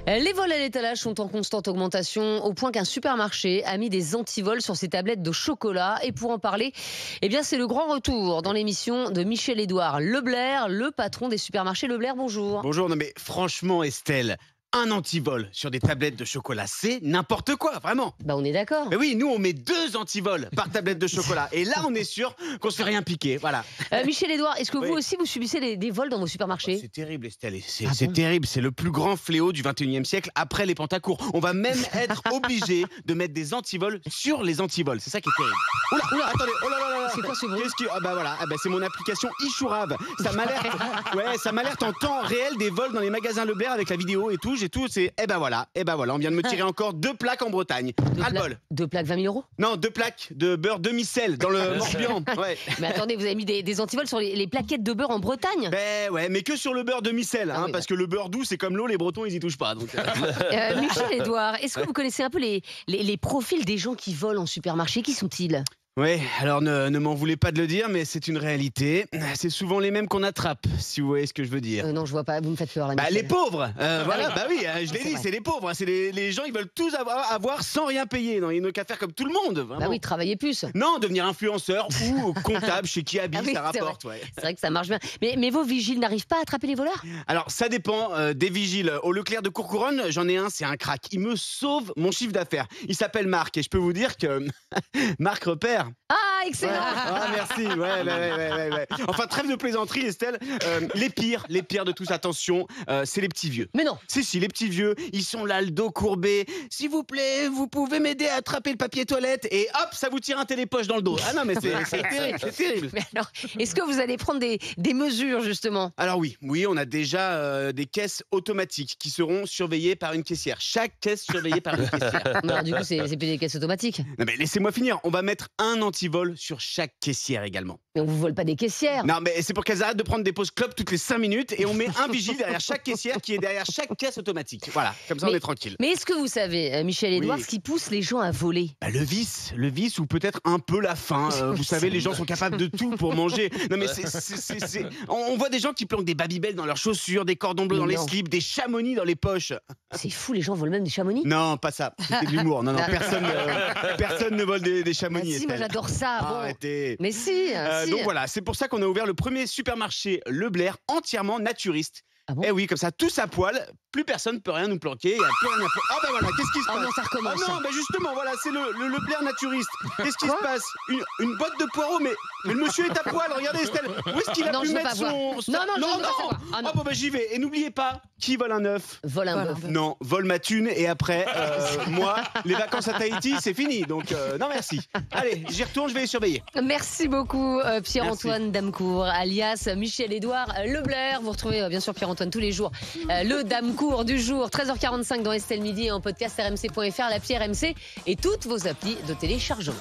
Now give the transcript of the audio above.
Les vols à l'étalage sont en constante augmentation, au point qu'un supermarché a mis des antivols sur ses tablettes de chocolat. Et pour en parler, c'est le grand retour dans l'émission de Michel-Édouard Leclerc, le patron des supermarchés Leclerc. Bonjour. Bonjour, non mais franchement Estelle, un antivol sur des tablettes de chocolat, c'est n'importe quoi, vraiment. On est d'accord. Mais oui, nous on met 2 antivols par tablette de chocolat. Et là on est sûr qu'on se fait rien piquer, voilà. Michel-Édouard, est-ce que Oui. vous aussi vous subissez des vols dans vos supermarchés? C'est terrible Estelle, c'est terrible, c'est le plus grand fléau du 21e siècle après les pantacours. On va même être obligé de mettre des antivols sur les antivols, c'est ça qui est terrible. Oula, attendez, oh là là là là. C'est quoi ce bruit? C'est mon application Ichourave. Ça m'alerte en temps réel des vols dans les magasins Leclerc avec la vidéo et tout. J'ai tout, on vient de me tirer encore 2 plaques en Bretagne. Ras le bol. 2 plaques 20 000 €? Non, 2 plaques de beurre demi-sel dans le Morbihan. Ouais. Mais attendez, vous avez mis des antivols sur les plaquettes de beurre en Bretagne? Mais que sur le beurre demi-sel, Ah oui, parce que le beurre doux, c'est comme l'eau, les Bretons, ils y touchent pas. Donc... Michel-Édouard, est-ce que vous connaissez un peu les profils des gens qui volent en supermarché? Qui sont-ils? Ouais, alors ne m'en voulez pas de le dire, mais c'est une réalité. C'est souvent les mêmes qu'on attrape, si vous voyez ce que je veux dire. Non, je vois pas, vous me faites peur là. Les Michel. pauvres, voilà, je l'ai C'est dit, vrai. c'est les pauvres, c'est les gens, ils veulent tous avoir sans rien payer. Non, ils n'ont qu'à faire comme tout le monde, vraiment. Bah oui, travailler plus. Non, devenir influenceur ou comptable chez qui habille, Ah oui, ça c'est rapporte. Ouais. C'est vrai que ça marche bien. Mais vos vigiles n'arrivent pas à attraper les voleurs? Alors, ça dépend des vigiles. Au Leclerc de Courcouronnes, j'en ai un, c'est un crack. Il me sauve mon chiffre d'affaires. Il s'appelle Marc et je peux vous dire que Marc repère. Ah, excellent. Ah, merci, ouais. Enfin, trêve de plaisanterie, Estelle. Les pires de tous, attention, c'est les petits vieux. Mais non. Si, les petits vieux, ils sont là, le dos courbé. S'il vous plaît, vous pouvez m'aider à attraper le papier toilette et hop, ça vous tire un télépoche dans le dos. Ah non, mais c'est terrible, c'est terrible. Mais alors, est-ce que vous allez prendre des mesures justement? Alors oui, on a déjà des caisses automatiques qui seront surveillées par une caissière. Chaque caisse surveillée par une caissière. Alors du coup, c'est plus des caisses automatiques. Non mais laissez-moi finir, on va mettre un antivol sur chaque caissière également. Mais on vous vole pas des caissières. Non mais c'est pour qu'elles arrêtent de prendre des pauses clopes toutes les 5 minutes et on met un vigile derrière chaque caissière qui est derrière chaque caisse automatique. Voilà, comme ça on est tranquille. Mais est-ce que vous savez, Michel-Édouard, Oui. ce qui pousse les gens à voler? Le vice ou peut-être un peu la faim. Vous savez, les gens sont capables de tout pour manger. Non mais on voit des gens qui planquent des Babybel dans leurs chaussures, des cordons bleus Mais dans les non. slips, des chamonix dans les poches. C'est fou, les gens volent même des chamonix. Non, pas ça. C'était de l'humour. Non, personne ne vole des Bah chamonix. si, moi Estelle. j'adore ça. Bon. Arrêtez. Mais si. Donc voilà, c'est pour ça qu'on a ouvert le premier supermarché Leclerc entièrement naturiste. Ah bon? Eh oui, comme ça, tous à poil, plus personne ne peut rien nous planquer, il n'y a plus rien à planquer. Ah bah voilà, qu'est-ce qui se Oh passe? non, ça recommence. Ah non, bah justement, voilà, c'est le Leclerc naturiste. Qu'est-ce qui se passe? Une botte de poireaux, mais le monsieur est à poil, regardez Estelle, où est-ce qu'il a Non, pu je veux mettre pas voir. son... Non, je veux pas savoir. Ah non. Ah bon, bah j'y vais, et n'oubliez pas, qui vole un œuf? Vole un bœuf. Non, vole ma thune, et après, moi, les vacances à Tahiti, c'est fini, donc non merci. Allez, j'y retourne, je vais les surveiller. Merci beaucoup Pierre-Antoine Damecourt, alias Michel-Édouard Leclerc. Vous retrouvez bien sûr Pierre-Antoine tous les jours. Le Damecourt du jour, 13h45 dans Estelle Midi et en podcast rmc.fr, l'appli RMC et toutes vos applis de téléchargement.